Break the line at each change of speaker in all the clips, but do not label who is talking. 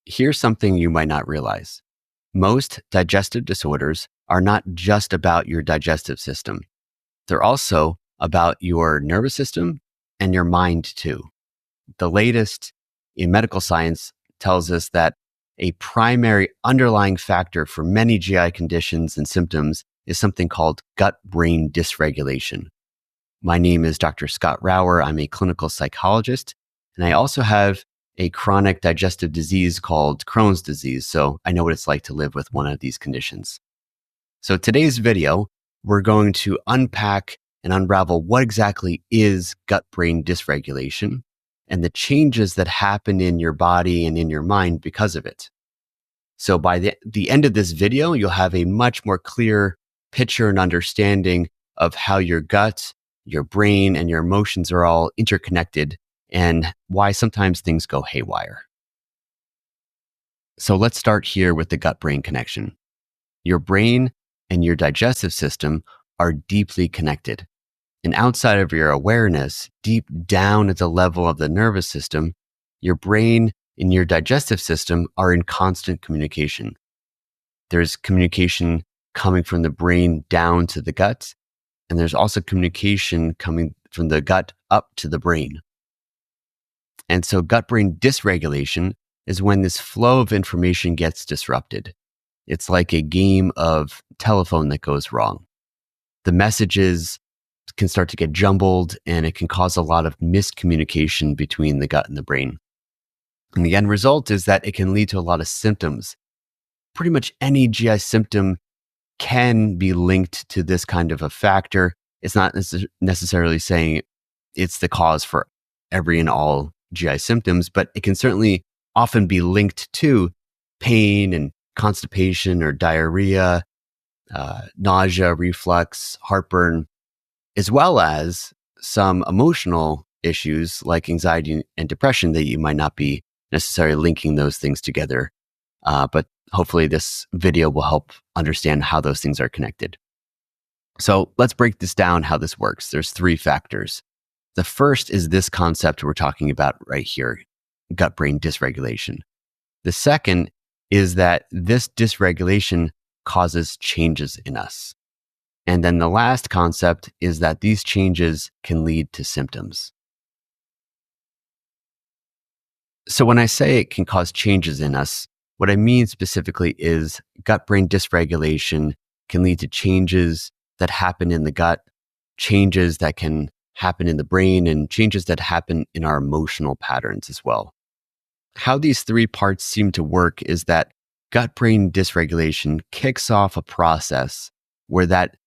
Here's something you might not realize. Most digestive disorders are not just about your digestive system. They're also about your nervous system and your mind too. The latest in medical science tells us that a primary underlying factor for many GI conditions and symptoms is something called gut-brain dysregulation. My name is Dr. Scott Rauer. I'm a clinical psychologist, and I also have a chronic digestive disease called Crohn's disease, so I know what it's like to live with one of these conditions. So today's video, we're going to unpack and unravel what exactly is gut-brain dysregulation and the changes that happen in your body and in your mind because of it. So by the end of this video, you'll have a much more clear picture and understanding of how your gut, your brain, and your emotions are all interconnected and why sometimes things go haywire. So let's start here with the gut-brain connection. Your brain and your digestive system are deeply connected. And outside of your awareness, deep down at the level of the nervous system, your brain and your digestive system are in constant communication. There's communication coming from the brain down to the gut, and there's also communication coming from the gut up to the brain. And so gut-brain dysregulation is when this flow of information gets disrupted. It's like a game of telephone that goes wrong. The messages can start to get jumbled, and it can cause a lot of miscommunication between the gut and the brain. And the end result is that it can lead to a lot of symptoms. Pretty much any GI symptom can be linked to this kind of a factor. It's not necessarily saying it's the cause for every and all GI symptoms, but it can certainly often be linked to pain and constipation or diarrhea, nausea, reflux, heartburn, as well as some emotional issues like anxiety and depression that you might not be necessarily linking those things together. But hopefully this video will help understand how those things are connected. So let's break this down, how this works. There's three factors. The first is this concept we're talking about right here, gut-brain dysregulation. The second is that this dysregulation causes changes in us. And then the last concept is that these changes can lead to symptoms. So when I say it can cause changes in us, what I mean specifically is gut-brain dysregulation can lead to changes that happen in the gut, changes that can happen in the brain, and changes that happen in our emotional patterns as well. How these three parts seem to work is that gut-brain dysregulation kicks off a process where that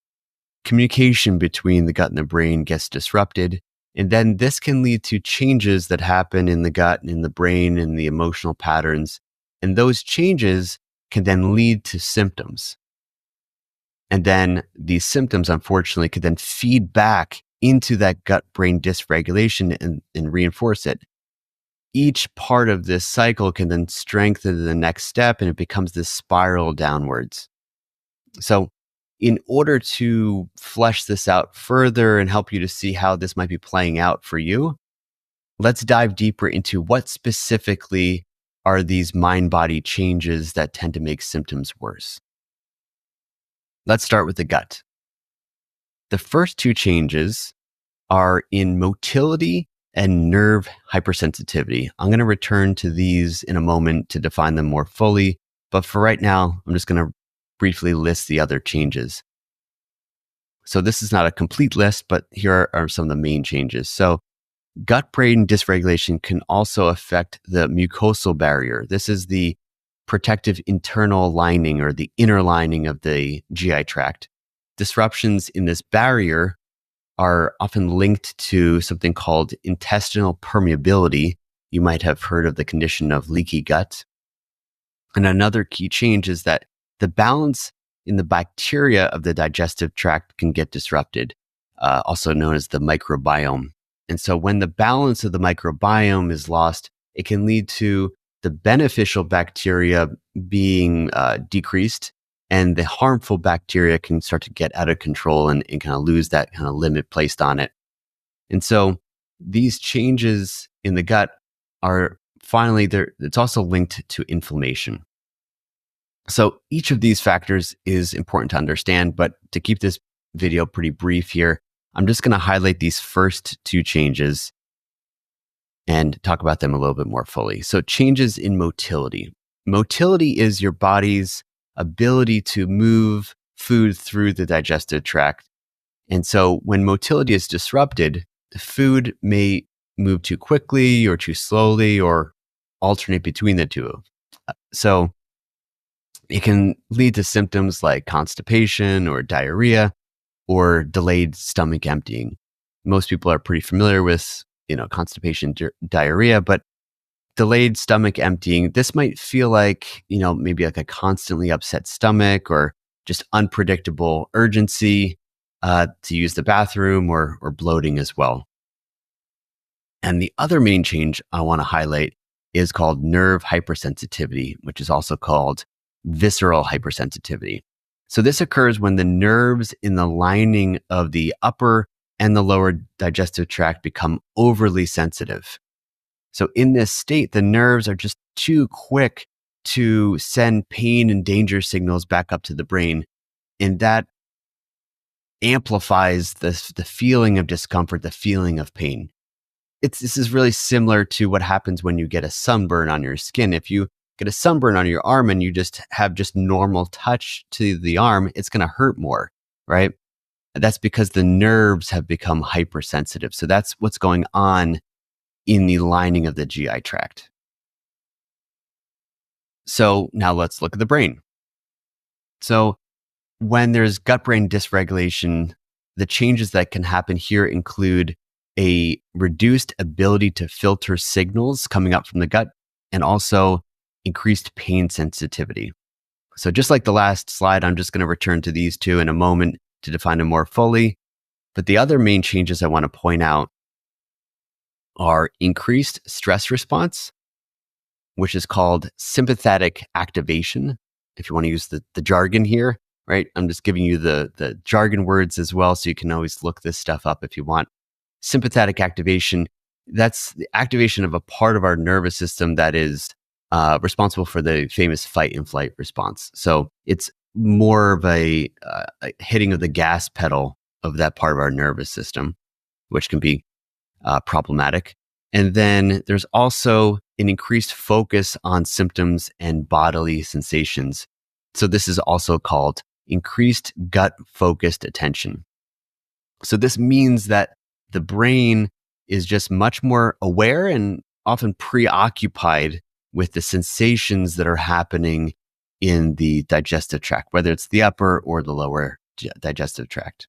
communication between the gut and the brain gets disrupted. And then this can lead to changes that happen in the gut and in the brain and the emotional patterns. And those changes can then lead to symptoms. And then these symptoms, unfortunately, could then feed back into that gut-brain dysregulation and reinforce it. Each part of this cycle can then strengthen the next step, and it becomes this spiral downwards. So in order to flesh this out further and help you to see how this might be playing out for you, let's dive deeper into what specifically are these mind-body changes that tend to make symptoms worse. Let's start with the gut. The first two changes are in motility and nerve hypersensitivity. I'm going to return to these in a moment to define them more fully, but for right now, I'm just going to briefly list the other changes. So this is not a complete list, but here are some of the main changes. So gut-brain dysregulation can also affect the mucosal barrier. This is the protective internal lining or the inner lining of the GI tract. Disruptions in this barrier are often linked to something called intestinal permeability. You might have heard of the condition of leaky gut. And another key change is that the balance in the bacteria of the digestive tract can get disrupted, also known as the microbiome. And so when the balance of the microbiome is lost, it can lead to the beneficial bacteria being decreased, and the harmful bacteria can start to get out of control and kind of lose that kind of limit placed on it. And so these changes in the gut are finally, it's also linked to inflammation. So each of these factors is important to understand, but to keep this video pretty brief here, I'm just going to highlight these first two changes and talk about them a little bit more fully. So changes in motility. Motility is your body's ability to move food through the digestive tract. And so when motility is disrupted, the food may move too quickly or too slowly or alternate between the two. So it can lead to symptoms like constipation or diarrhea or delayed stomach emptying. Most people are pretty familiar with, constipation, diarrhea, but delayed stomach emptying, this might feel like, maybe like a constantly upset stomach or just unpredictable urgency to use the bathroom or bloating as well. And the other main change I want to highlight is called nerve hypersensitivity, which is also called visceral hypersensitivity. So this occurs when the nerves in the lining of the upper and the lower digestive tract become overly sensitive. So in this state, the nerves are just too quick to send pain and danger signals back up to the brain. And that amplifies the feeling of discomfort, the feeling of pain. This is really similar to what happens when you get a sunburn on your skin. If you get a sunburn on your arm and you just have normal touch to the arm, it's going to hurt more, right? That's because the nerves have become hypersensitive. So that's what's going on in the lining of the GI tract. So now let's look at the brain. So when there's gut-brain dysregulation, the changes that can happen here include a reduced ability to filter signals coming up from the gut and also increased pain sensitivity. So just like the last slide, I'm just going to return to these two in a moment to define them more fully. But the other main changes I want to point out are increased stress response, which is called sympathetic activation, if you want to use the jargon here, right? I'm just giving you the jargon words as well, so you can always look this stuff up if you want. Sympathetic activation, that's the activation of a part of our nervous system that is responsible for the famous fight and flight response. So it's more of a hitting of the gas pedal of that part of our nervous system, which can be problematic. And then there's also an increased focus on symptoms and bodily sensations. So this is also called increased gut-focused attention. So this means that the brain is just much more aware and often preoccupied with the sensations that are happening in the digestive tract, whether it's the upper or the lower digestive tract.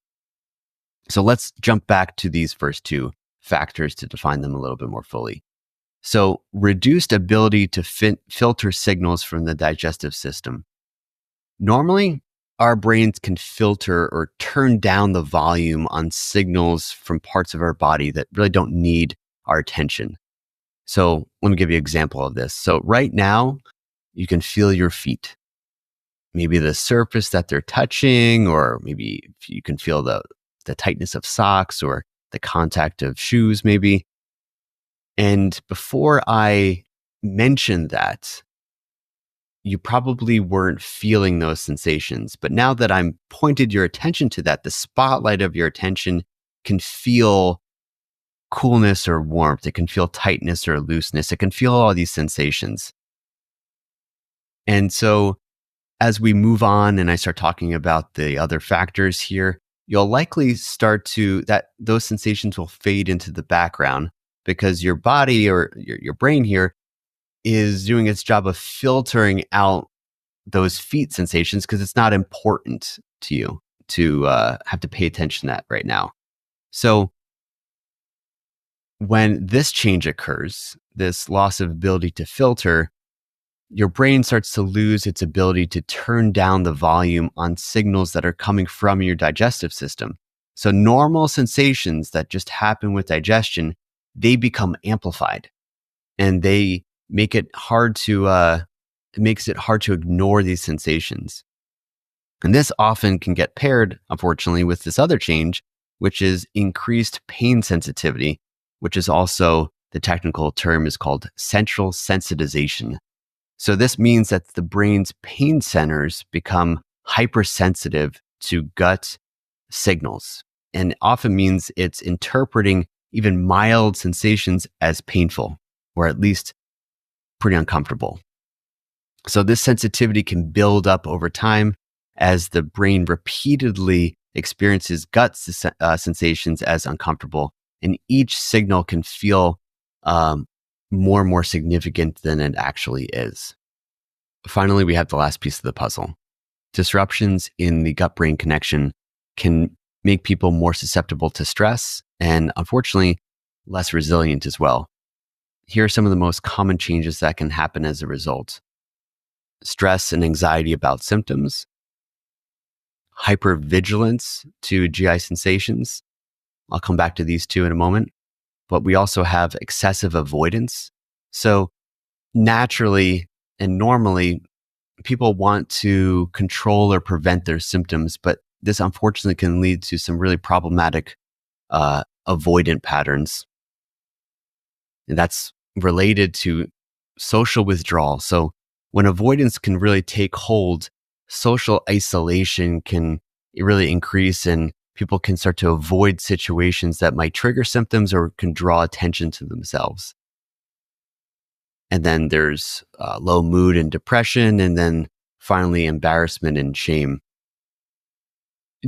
So let's jump back to these first two factors to define them a little bit more fully. So reduced ability to filter signals from the digestive system. Normally, our brains can filter or turn down the volume on signals from parts of our body that really don't need our attention. So let me give you an example of this. So right now, you can feel your feet. Maybe the surface that they're touching, or maybe you can feel the tightness of socks or the contact of shoes maybe. And before I mentioned that, you probably weren't feeling those sensations. But now that I'm pointed your attention to that, the spotlight of your attention can feel coolness or warmth. It can feel tightness or looseness. It can feel all these sensations. And so as we move on and I start talking about the other factors here, you'll likely start those sensations will fade into the background because your body or your brain here is doing its job of filtering out those feet sensations because it's not important to you to have to pay attention to that right now. So when this change occurs, this loss of ability to filter, your brain starts to lose its ability to turn down the volume on signals that are coming from your digestive system. So normal sensations that just happen with digestion, they become amplified and they make it hard to, it makes it hard to ignore these sensations. And this often can get paired, unfortunately, with this other change, which is increased pain sensitivity, which is also The technical term is called central sensitization. So this means that the brain's pain centers become hypersensitive to gut signals, and often means it's interpreting even mild sensations as painful, or at least pretty uncomfortable. So this sensitivity can build up over time as the brain repeatedly experiences sensations as uncomfortable, and each signal can feel more and more significant than it actually is. Finally, we have the last piece of the puzzle. Disruptions in the gut-brain connection can make people more susceptible to stress and, unfortunately, less resilient as well. Here are some of the most common changes that can happen as a result. Stress and anxiety about symptoms, hypervigilance to GI sensations. I'll come back to these two in a moment. But we also have excessive avoidance. So naturally and normally, people want to control or prevent their symptoms, but this unfortunately can lead to some really problematic avoidant patterns. And that's related to social withdrawal. So when avoidance can really take hold, social isolation can really increase, and people can start to avoid situations that might trigger symptoms or can draw attention to themselves. And then there's low mood and depression, and then finally embarrassment and shame.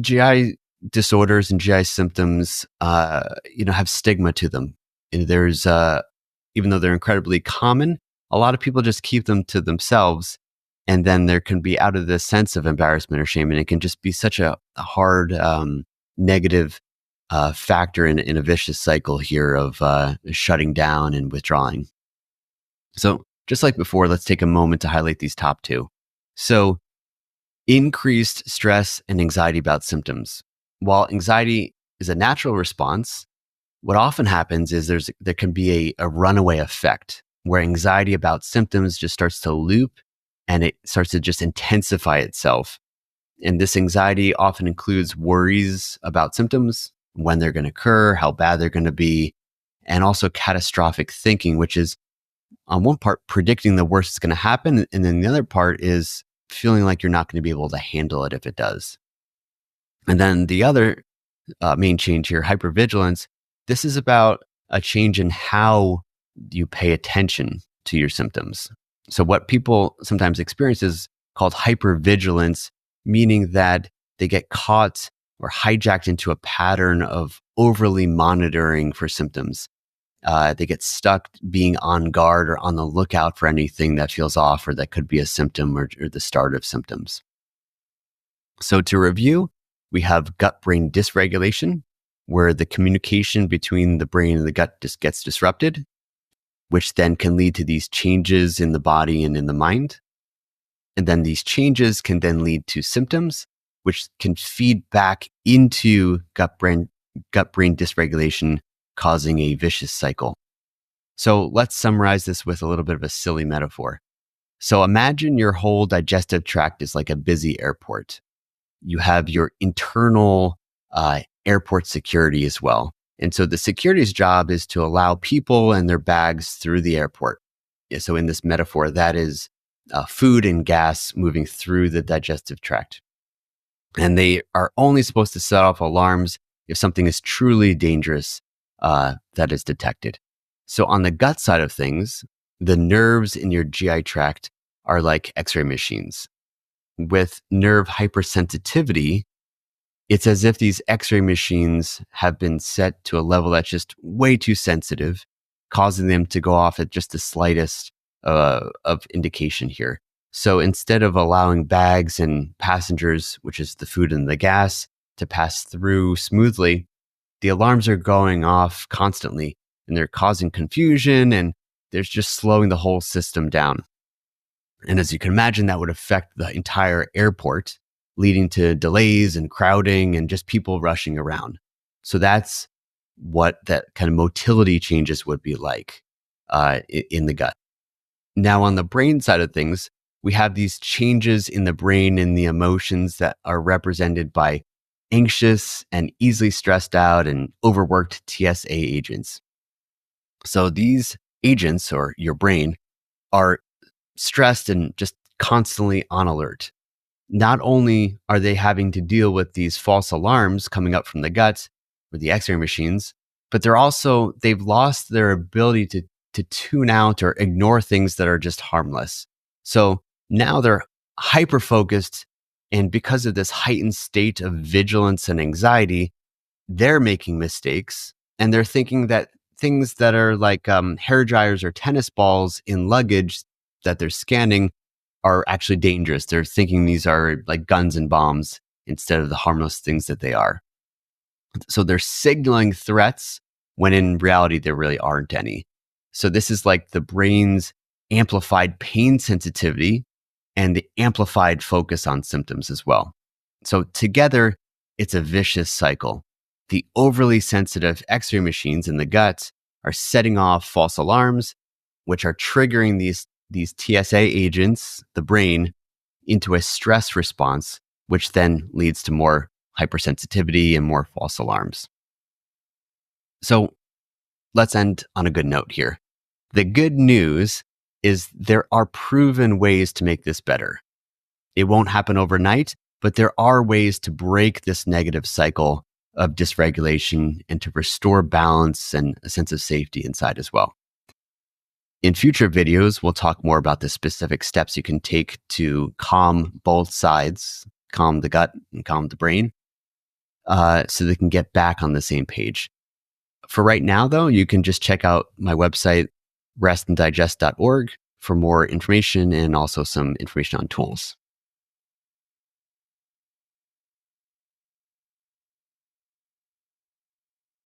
GI disorders and GI symptoms, have stigma to them. And there's, even though they're incredibly common, a lot of people just keep them to themselves. And then there can be out of this sense of embarrassment or shame, and it can just be such a hard, negative factor in a vicious cycle here of shutting down and withdrawing. So just like before, let's take a moment to highlight these top two. So increased stress and anxiety about symptoms. While anxiety is a natural response, what often happens is there can be a runaway effect where anxiety about symptoms just starts to loop and it starts to just intensify itself. And this anxiety often includes worries about symptoms, when they're going to occur, how bad they're going to be, and also catastrophic thinking, which is on one part predicting the worst is going to happen. And then the other part is feeling like you're not going to be able to handle it if it does. And then the other main change here, hypervigilance, this is about a change in how you pay attention to your symptoms. So what people sometimes experience is called hypervigilance, meaning that they get caught or hijacked into a pattern of overly monitoring for symptoms. They get stuck being on guard or on the lookout for anything that feels off or that could be a symptom or the start of symptoms. So to review, we have gut-brain dysregulation, where the communication between the brain and the gut just gets disrupted, which then can lead to these changes in the body and in the mind. And then these changes can then lead to symptoms, which can feed back into gut-brain dysregulation, causing a vicious cycle. So let's summarize this with a little bit of a silly metaphor. So imagine your whole digestive tract is like a busy airport. You have your internal airport security as well. And so the security's job is to allow people and their bags through the airport. So in this metaphor, that is food and gas moving through the digestive tract. And they are only supposed to set off alarms if something is truly dangerous that is detected. So on the gut side of things, the nerves in your GI tract are like X-ray machines. With nerve hypersensitivity, it's as if these X-ray machines have been set to a level that's just way too sensitive, causing them to go off at just the slightest of indication here. So instead of allowing bags and passengers, which is the food and the gas, to pass through smoothly, the alarms are going off constantly and they're causing confusion and they're just slowing the whole system down. And as you can imagine, that would affect the entire airport, leading to delays and crowding and just people rushing around. So that's what that kind of motility changes would be like in the gut. Now, on the brain side of things, we have these changes in the brain and the emotions that are represented by anxious and easily stressed out and overworked TSA agents. So these agents, or your brain, are stressed and just constantly on alert. Not only are they having to deal with these false alarms coming up from the gut with the x-ray machines, but they've lost their ability to tune out or ignore things that are just harmless. So now they're hyper focused. And because of this heightened state of vigilance and anxiety, they're making mistakes, and they're thinking that things that are like hair dryers or tennis balls in luggage that they're scanning are actually dangerous. They're thinking these are like guns and bombs instead of the harmless things that they are. So they're signaling threats when in reality there really aren't any. So this is like the brain's amplified pain sensitivity and the amplified focus on symptoms as well. So together, it's a vicious cycle. The overly sensitive x-ray machines in the gut are setting off false alarms, which are triggering these TSA agents, the brain, into a stress response, which then leads to more hypersensitivity and more false alarms. So let's end on a good note here. The good news is there are proven ways to make this better. It won't happen overnight, but there are ways to break this negative cycle of dysregulation and to restore balance and a sense of safety inside as well. In future videos, we'll talk more about the specific steps you can take to calm both sides, calm the gut and calm the brain, so they can get back on the same page. For right now, though, you can just check out my website, restanddigest.org, for more information and also some information on tools.